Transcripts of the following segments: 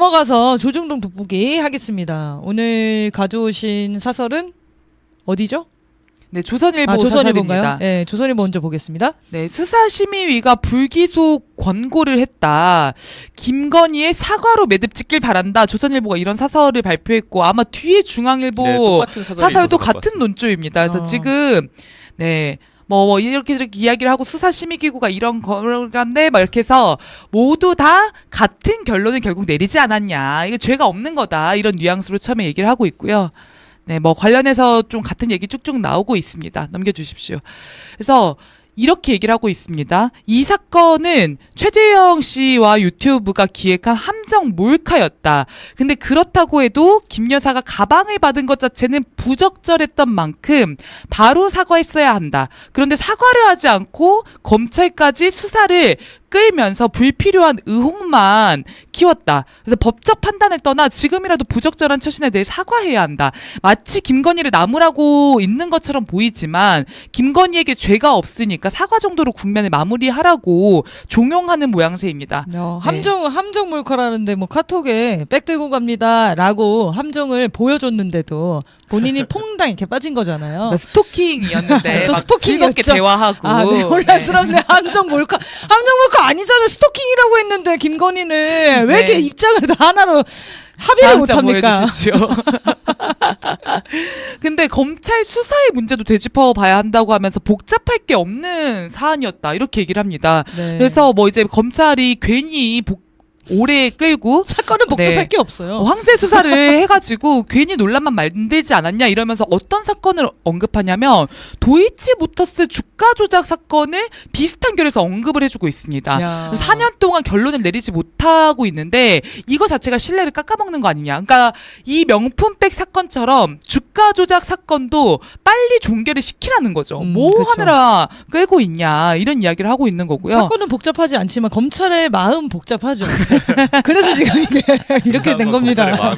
넘어가서 조중동 돋보기 하겠습니다. 오늘 가져오신 사설은 어디죠? 네, 조선일보 조선일보인가요? 사설입니다. 네, 조선일보 먼저 보겠습니다. 네, 수사심의위가 불기소 권고를 했다. 김건희의 사과로 매듭 짓길 바란다. 조선일보가 이런 사설을 발표했고 아마 뒤에 중앙일보 네, 똑같은 사설도 있었던 것 같은 논조입니다. 그래서 어. 지금 네. 뭐 이렇게 이야기를 하고 수사심의기구가 이런 건데 막 이렇게 해서 모두 다 같은 결론을 결국 내리지 않았냐. 이거 죄가 없는 거다. 이런 뉘앙스로 처음에 얘기를 하고 있고요. 네, 뭐 관련해서 좀 같은 얘기 쭉쭉 나오고 있습니다. 넘겨주십시오. 그래서 이렇게 얘기를 하고 있습니다. 이 사건은 최재형 씨와 유튜브가 기획한 함정 몰카였다. 근데 그렇다고 해도 김 여사가 가방을 받은 것 자체는 부적절했던 만큼 바로 사과했어야 한다. 그런데 사과를 하지 않고 검찰까지 수사를 끌면서 불필요한 의혹만 키웠다. 그래서 법적 판단을 떠나 지금이라도 부적절한 처신에 대해 사과해야 한다. 마치 김건희를 나무라고 있는 것처럼 보이지만 김건희에게 죄가 없으니까 사과 정도로 국면을 마무리하라고 종용하는 모양새입니다. 함정 몰카라는데 뭐 카톡에 백 들고 갑니다라고 함정을 보여줬는데도 본인이 퐁당 이렇게 빠진 거잖아요. 그러니까 스토킹이었는데 또 막 스토킹이었죠. 즐겁게 대화하고 네, 혼란스럽네. 함정 몰카 아니잖아요. 스토킹이라고 했는데 김건희는 왜 이렇게 네. 입장을 다 하나로 합의를 못합니까? 보여주십시오. 근데 검찰 수사의 문제도 되짚어 봐야 한다고 하면서 복잡할 게 없는 사안이었다 이렇게 얘기를 합니다. 네. 그래서 뭐 이제 검찰이 괜히 오래 끌고 사건은 복잡할 네. 게 없어요. 황제 수사를 해가지고 괜히 논란만 만들지 않았냐 이러면서 어떤 사건을 언급하냐면 도이치모터스 주가 조작 사건을 비슷한 결에서 언급을 해주고 있습니다. 야. 4년 동안 결론을 내리지 못하고 있는데 이거 자체가 신뢰를 깎아먹는 거 아니냐. 그러니까 이 명품백 사건처럼 주가 조작 사건도 빨리 종결을 시키라는 거죠. 뭐 그쵸. 하느라 끌고 있냐 이런 이야기를 하고 있는 거고요. 사건은 복잡하지 않지만 검찰의 마음 복잡하죠. 그래서 지금 이게 이렇게 된 겁니다.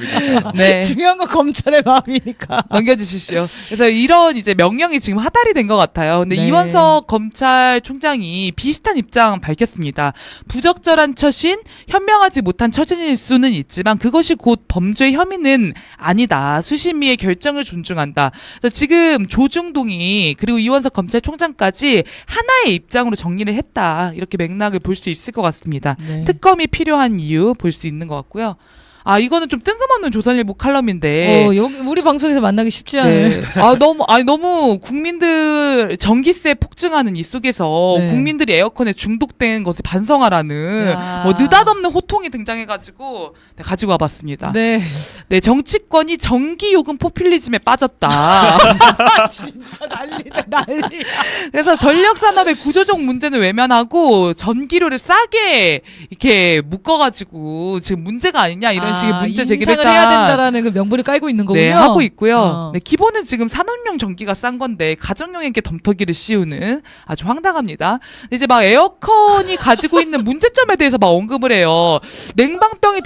네. 중요한 건 검찰의 마음이니까. 넘겨주십시오. 그래서 이런 이제 명령이 지금 하달이 된 것 같아요. 근데 네. 이원석 검찰총장이 비슷한 입장 밝혔습니다. 부적절한 처신, 현명하지 못한 처신일 수는 있지만 그것이 곧 범죄 혐의는 아니다. 수심위의 결정을 존중한다. 그래서 지금 조중동이 그리고 이원석 검찰총장까지 하나의 입장으로 정리를 했다. 이렇게 맥락을 볼 수 있을 것 같습니다. 네. 특검이 필요한 이유 볼 수 있는 것 같고요. 아 이거는 좀 뜬금없는 조선일보 칼럼인데. 여기 우리 방송에서 만나기 쉽지 않은. 네. 너무 국민들 전기세 폭증하는 이 속에서 네. 국민들이 에어컨에 중독된 것을 반성하라는 야. 뭐 느닷없는 호통이 등장해가지고 네, 가지고 와봤습니다. 네. 네, 정치권이 전기요금 포퓰리즘에 빠졌다. 진짜 난리. 그래서 전력산업의 구조적 문제는 외면하고 전기료를 싸게 이렇게 묶어가지고 지금 문제가 아니냐 이런 식의 문제 제기를 인상을 해야 된다라는 그 명분을 깔고 있는 거군요. 네, 하고 있고요. 네, 기본은 지금 산업용 전기가 싼 건데 가정용에게 덤터기를 씌우는 아주 황당합니다. 이제 막 에어컨이 가지고 있는 문제점에 대해서 막 언급을 해요. 냉방병이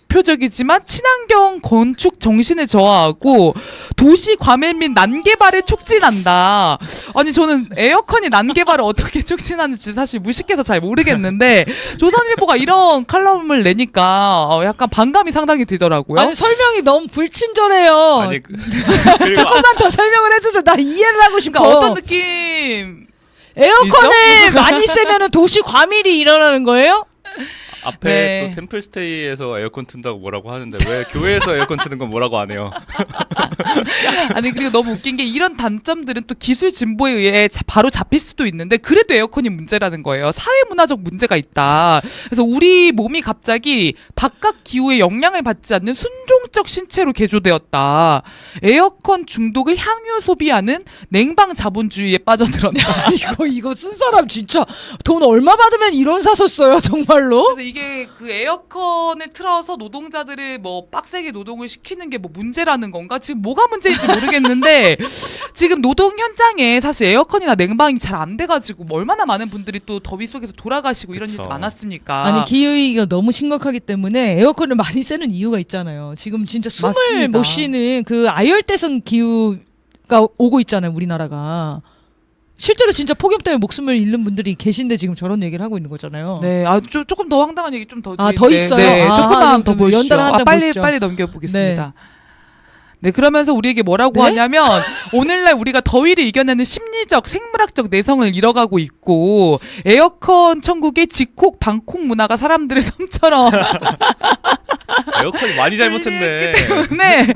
대표적이지만 친환경 건축 정신을 저하하고 도시 과밀 및 난개발을 촉진한다. 아니 저는 에어컨이 난개발을 어떻게 촉진하는지 사실 무식해서 잘 모르겠는데 조선일보가 이런 칼럼을 내니까 약간 반감이 상당히 들더라고요. 아니 설명이 너무 불친절해요. 아니 조금만 더 설명을 해주세요. 나 이해를 하고 싶어. 그러니까 어떤 느낌? 에어컨을 많이 쓰면은 도시 과밀이 일어나는 거예요? 앞에 네. 또 템플스테이에서 에어컨 튼다고 뭐라고 하는데 왜 교회에서 에어컨 트는 건 뭐라고 안 해요? 아니 그리고 너무 웃긴 게 이런 단점들은 또 기술 진보에 의해 바로 잡힐 수도 있는데 그래도 에어컨이 문제라는 거예요. 사회문화적 문제가 있다. 그래서 우리 몸이 갑자기 바깥 기후에 영향을 받지 않는 순종적 신체로 개조되었다. 에어컨 중독을 향유 소비하는 냉방 자본주의에 빠져들었다. 이거 쓴 사람 진짜 돈 얼마 받으면 이런 사설 써요 정말로? 그래서 이게 그 에어컨을 틀어서 노동자들을 뭐 빡세게 노동을 시키는 게 뭐 문제라는 건가? 지금 뭐가 문제인지 모르겠는데 지금 노동 현장에 사실 에어컨이나 냉방이 잘 안 돼가지고 뭐 얼마나 많은 분들이 또 더위 속에서 돌아가시고 이런 그쵸. 일도 많았습니까? 아니 기후위기가 너무 심각하기 때문에 에어컨을 많이 쓰는 이유가 있잖아요. 지금 진짜 숨을 맞습니다. 못 쉬는 그 아열대성 기후가 오고 있잖아요 우리나라가. 실제로 진짜 폭염 때문에 목숨을 잃는 분들이 계신데 지금 저런 얘기를 하고 있는 거잖아요. 네, 조금 더 황당한 얘기 좀 더. 더 있어요? 네, 조금만 더 그럼 보시죠. 연달아 한 장 보시죠. 빨리 넘겨보겠습니다. 네, 그러면서 우리에게 뭐라고 하냐면 오늘날 우리가 더위를 이겨내는 심리적, 생물학적 내성을 잃어가고 있고 에어컨 천국의 직콕, 방콕 문화가 사람들의 섬처럼 에어컨이 많이 잘못했네. 네.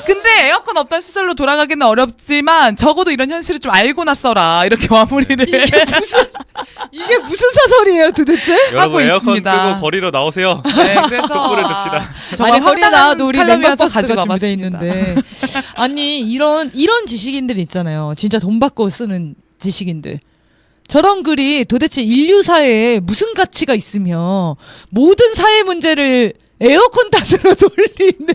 근데 에어컨 없던 시절로 돌아가기는 어렵지만 적어도 이런 현실을 좀 알고나 써라. 이렇게 마무리를 이게 무슨 사설이에요 도대체? 여러분 에어컨 있습니다. 끄고 거리로 나오세요. 네, 그래서 촛불을 듭시다. 아니 거리 나와도 우리 냉각버스가 가지고 준비돼 와봤습니다. 있는데 아니 이런 지식인들 있잖아요. 진짜 돈 받고 쓰는 지식인들. 저런 글이 도대체 인류 사회에 무슨 가치가 있으며 모든 사회 문제를 에어컨 탓으로 돌리는.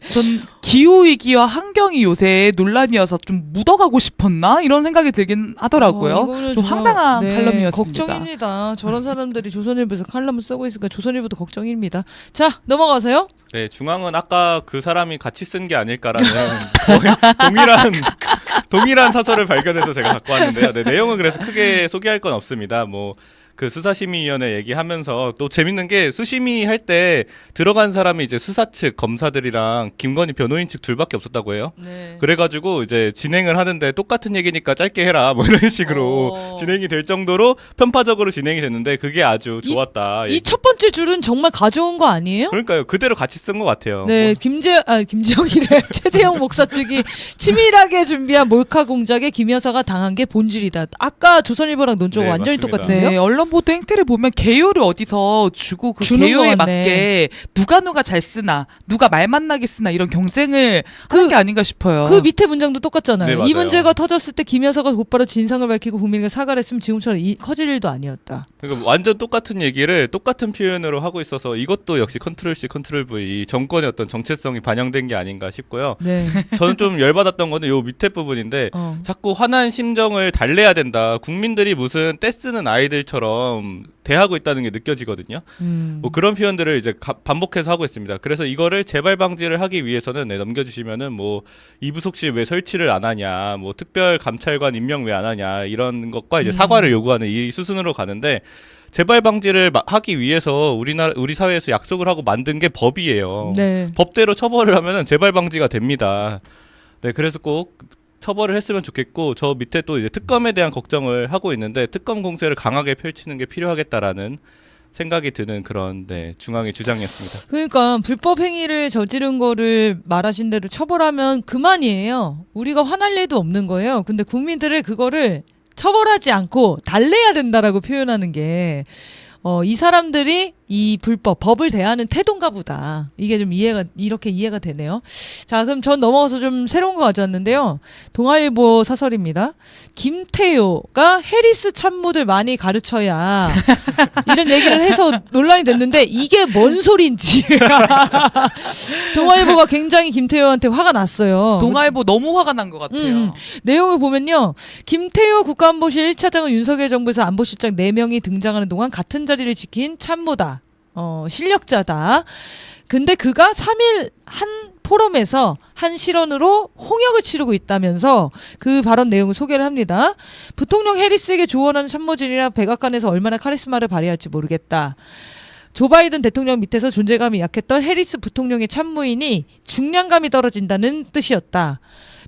전 기후 위기와 환경이 요새 논란이어서 좀 묻어가고 싶었나 이런 생각이 들긴 하더라고요. 이거는 좀 정말, 황당한 네, 칼럼이었습니다. 걱정입니다. 저런 사람들이 조선일보에서 칼럼을 쓰고 있으니까 조선일보도 걱정입니다. 자 넘어가세요. 네, 중앙은 아까 그 사람이 같이 쓴 게 아닐까라는 거의 동일한 사설을 발견해서 제가 갖고 왔는데요. 네, 내용은 그래서 크게 소개할 건 없습니다. 뭐 그 수사심의위원회 얘기하면서 또 재밌는 게 수심위 할 때 들어간 사람이 이제 수사 측 검사들이랑 김건희 변호인 측 둘밖에 없었다고 해요. 네. 그래가지고 이제 진행을 하는데 똑같은 얘기니까 짧게 해라 뭐 이런 식으로 진행이 될 정도로 편파적으로 진행이 됐는데 그게 아주 좋았다. 이 첫 번째 줄은 정말 가져온 거 아니에요? 그러니까요. 그대로 같이 쓴 것 같아요. 네, 뭐, 김재영이래. 최재형 목사 측이 치밀하게 준비한 몰카 공작에 김 여사가 당한 게 본질이다. 아까 조선일보랑 논조가 네, 완전히 맞습니다. 똑같은데요? 네, 언론 보도 행태를 보면 개요를 어디서 주고 그 주는 개요에 것 같네. 맞게 누가 잘 쓰나 누가 말 만나게 쓰나 이런 경쟁을 하는 게 아닌가 싶어요. 그 밑에 문장도 똑같잖아요. 네, 이 맞아요. 문제가 터졌을 때 김 여사가 곧바로 진상을 밝히고 국민에게 사과를 했으면 지금처럼 커질 일도 아니었다. 그러니까 완전 똑같은 얘기를 똑같은 표현으로 하고 있어서 이것도 역시 컨트롤 C, 컨트롤 V 정권의 어떤 정체성이 반영된 게 아닌가 싶고요. 네. 저는 좀 열받았던 거는 요 밑에 부분인데 자꾸 화난 심정을 달래야 된다. 국민들이 무슨 떼쓰는 아이들처럼 대하고 있다는 게 느껴지거든요. 뭐 그런 표현들을 이제 반복해서 하고 있습니다. 그래서 이거를 재발 방지를 하기 위해서는 넘겨주시면은 뭐 이부속실 왜 설치를 안 하냐, 뭐 특별 감찰관 임명 왜 안 하냐 이런 것과 이제 사과를 요구하는 이 수순으로 가는데 재발 방지를 하기 위해서 우리 사회에서 약속을 하고 만든 게 법이에요. 네. 법대로 처벌을 하면은 재발 방지가 됩니다. 네, 그래서 꼭 처벌을 했으면 좋겠고 저 밑에 또 이제 특검에 대한 걱정을 하고 있는데 특검 공세를 강하게 펼치는 게 필요하겠다라는 생각이 드는 그런 중앙의 주장이었습니다. 그러니까 불법 행위를 저지른 거를 말하신 대로 처벌하면 그만이에요. 우리가 화날 일도 없는 거예요. 근데 국민들을 그거를 처벌하지 않고 달래야 된다라고 표현하는 게 이 사람들이 이 법을 대하는 태도인가 보다. 이게 좀 이렇게 이해가 되네요. 자, 그럼 전 넘어가서 좀 새로운 거 가져왔는데요. 동아일보 사설입니다. 김태효가 해리스 참모들 많이 가르쳐야 이런 얘기를 해서 논란이 됐는데 이게 뭔 소린지. 동아일보가 굉장히 김태효한테 화가 났어요. 동아일보 너무 화가 난 것 같아요. 내용을 보면요. 김태효 국가안보실 1차장은 윤석열 정부에서 안보실장 4명이 등장하는 동안 같은 자리를 지킨 참모다. 실력자다. 근데 그가 3일 한 포럼에서 한 실언으로 홍역을 치르고 있다면서 그 발언 내용을 소개를 합니다. 부통령 해리스에게 조언하는 참모진이라 백악관에서 얼마나 카리스마를 발휘할지 모르겠다. 조 바이든 대통령 밑에서 존재감이 약했던 해리스 부통령의 참모인이 중량감이 떨어진다는 뜻이었다.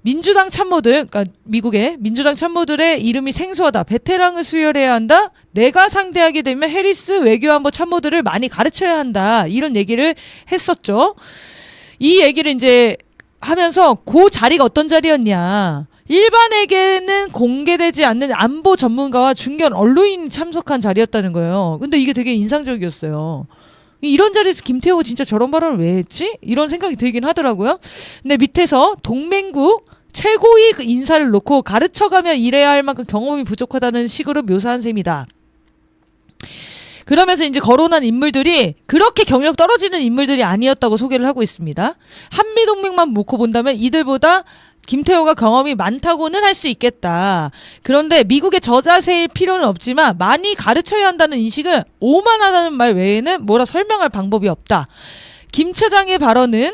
민주당 참모들, 그러니까 미국의 민주당 참모들의 이름이 생소하다. 베테랑을 수혈해야 한다. 내가 상대하게 되면 해리스 외교안보 참모들을 많이 가르쳐야 한다. 이런 얘기를 했었죠. 이 얘기를 이제 하면서 그 자리가 어떤 자리였냐. 일반에게는 공개되지 않는 안보 전문가와 중견 언론인이 참석한 자리였다는 거예요. 근데 이게 되게 인상적이었어요. 이런 자리에서 김태호가 진짜 저런 발언을 왜 했지? 이런 생각이 들긴 하더라고요. 근데 밑에서 동맹국 최고위 인사를 놓고 가르쳐가며 일해야 할 만큼 경험이 부족하다는 식으로 묘사한 셈이다. 그러면서 이제 거론한 인물들이 그렇게 경력 떨어지는 인물들이 아니었다고 소개를 하고 있습니다. 한미동맹만 놓고 본다면 이들보다 김태호가 경험이 많다고는 할 수 있겠다. 그런데 미국의 저자세일 필요는 없지만 많이 가르쳐야 한다는 인식은 오만하다는 말 외에는 뭐라 설명할 방법이 없다. 김 차장의 발언은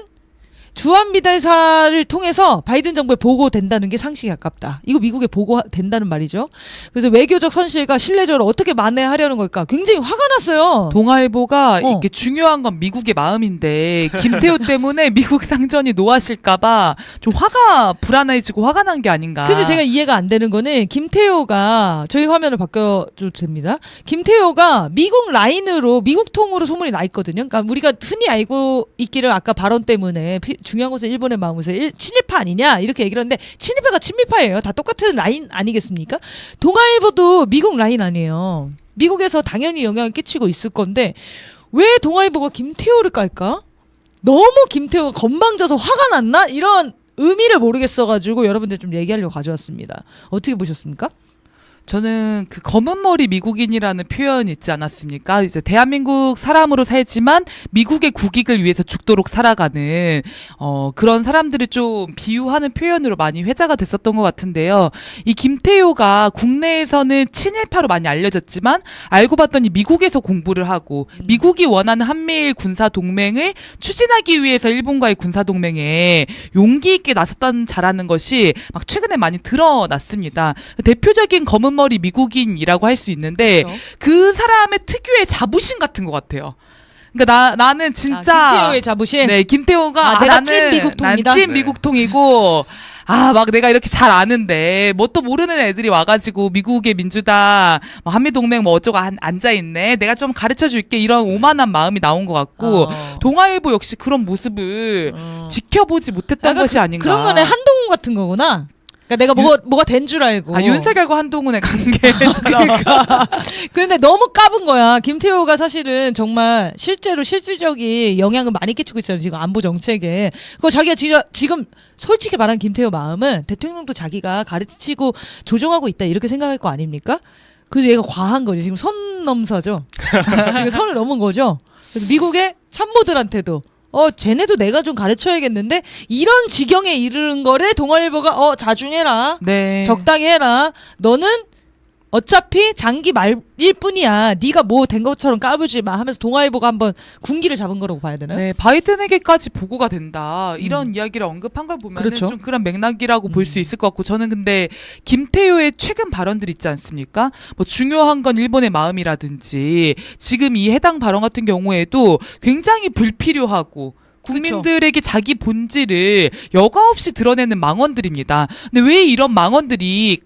주한미대사를 통해서 바이든 정부에 보고된다는 게 상식에 가깝다. 이거 미국에 보고된다는 말이죠. 그래서 외교적 선실과 신뢰적으로 어떻게 만회하려는 걸까? 굉장히 화가 났어요. 동아일보가 이게 중요한 건 미국의 마음인데 김태호 때문에 미국 상전이 노하실까봐 좀 화가 불안해지고 화가 난 게 아닌가. 근데 제가 이해가 안 되는 거는 김태호가 저희 화면을 바꿔줘도 됩니다. 김태호가 미국 라인으로 미국 통으로 소문이 나 있거든요. 그러니까 우리가 흔히 알고 있기를 아까 발언 때문에 중요한 것은 일본의 마음에서 친일파 아니냐 이렇게 얘기를 하는데 친일파가 친미파예요. 다 똑같은 라인 아니겠습니까? 동아일보도 미국 라인 아니에요. 미국에서 당연히 영향을 끼치고 있을 건데 왜 동아일보가 김태호를 깔까? 너무 김태호가 건방져서 화가 났나? 이런 의미를 모르겠어가지고 여러분들 좀 얘기하려고 가져왔습니다. 어떻게 보셨습니까? 저는 그 검은 머리 미국인이라는 표현 있지 않았습니까? 이제 대한민국 사람으로 살지만 미국의 국익을 위해서 죽도록 살아가는 그런 사람들을 좀 비유하는 표현으로 많이 회자가 됐었던 것 같은데요. 이 김태효가 국내에서는 친일파로 많이 알려졌지만 알고 봤더니 미국에서 공부를 하고 미국이 원하는 한미일 군사 동맹을 추진하기 위해서 일본과의 군사 동맹에 용기 있게 나섰다는 자라는 것이 막 최근에 많이 드러났습니다. 대표적인 검은 머리 미국인이라고 할 수 있는데 그렇죠. 그 사람의 특유의 자부심 같은 것 같아요. 그러니까 나는 진짜 김태호의 자부심. 네, 김태호가 내가 찐 미국통이다. 난 찐 미국통이고 막 내가 이렇게 잘 아는데 뭐 또 모르는 애들이 와가지고 미국의 민주당 뭐 한미동맹 뭐 어쩌고 앉아 있네. 내가 좀 가르쳐 줄게 이런 오만한 마음이 나온 것 같고 동아일보 역시 그런 모습을 지켜보지 못했던 것이 아닌가. 그런 거네 한동훈 같은 거구나. 그러니까 내가 뭐가 된 줄 알고. 윤석열과 한동훈의 관계처럼. 그러니까. 그런데 너무 까분 거야. 김태호가 사실은 정말 실제로 실질적인 영향을 많이 끼치고 있잖아요. 지금 안보 정책에. 그거 자기가 지금 솔직히 말한 김태호 마음은 대통령도 자기가 가르치고 조종하고 있다 이렇게 생각할 거 아닙니까? 그래서 얘가 과한 거지. 지금 선 넘사죠. 지금 선을 넘은 거죠. 그래서 미국의 참모들한테도 쟤네도 내가 좀 가르쳐야겠는데 이런 지경에 이르는 거를 동아일보가 자중해라. 네. 적당히 해라. 너는 어차피 장기 말일 뿐이야. 네가 뭐 된 것처럼 까불지 마 하면서 동아일보가 한번 군기를 잡은 거라고 봐야 되나요? 네, 바이든에게까지 보고가 된다. 이런 이야기를 언급한 걸 보면 그렇죠. 좀 그런 맥락이라고 볼 수 있을 것 같고 저는 근데 김태효의 최근 발언들 있지 않습니까? 뭐 중요한 건 일본의 마음이라든지 지금 이 해당 발언 같은 경우에도 굉장히 불필요하고 국민들에게 자기 본질을 여과 없이 드러내는 망언들입니다. 근데 왜 이런 망언들이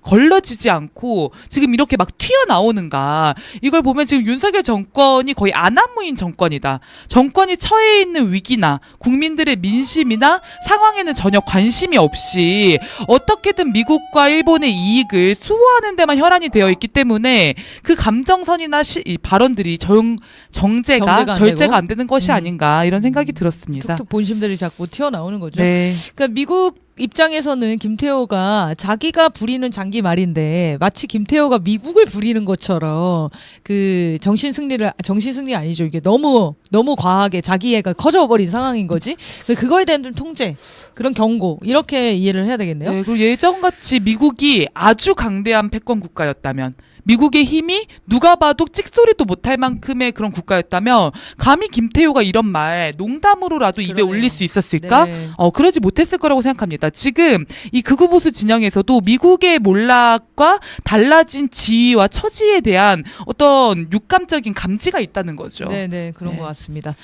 걸러지지 않고 지금 이렇게 막 튀어나오는가. 이걸 보면 지금 윤석열 정권이 거의 안한무인 정권이다. 정권이 처해 있는 위기나 국민들의 민심이나 상황에는 전혀 관심이 없이 어떻게든 미국과 일본의 이익을 수호하는 데만 혈안이 되어 있기 때문에 그 감정선이나 이 발언들이 절제가 안 되는 것이 아닌가 이런 생각이 들었습니다. 툭툭 본심들이 자꾸 튀어나오는 거죠. 네. 그러니까 미국 입장에서는 김태호가 자기가 부리는 장기 말인데 마치 김태호가 미국을 부리는 것처럼 그 정신 승리 아니죠. 이게 너무 과하게 자기애가 커져버린 상황인 거지. 그거에 대한 좀 통제, 그런 경고 이렇게 이해를 해야 되겠네요. 네, 그리고 예전같이 미국이 아주 강대한 패권 국가였다면 미국의 힘이 누가 봐도 찍소리도 못할 만큼의 그런 국가였다면 감히 김태효가 이런 말 농담으로라도 입에 그러네요. 올릴 수 있었을까? 네. 그러지 못했을 거라고 생각합니다. 지금 이 극우보수 진영에서도 미국의 몰락과 달라진 지위와 처지에 대한 어떤 육감적인 감지가 있다는 거죠. 네, 그런 네. 것 같습니다.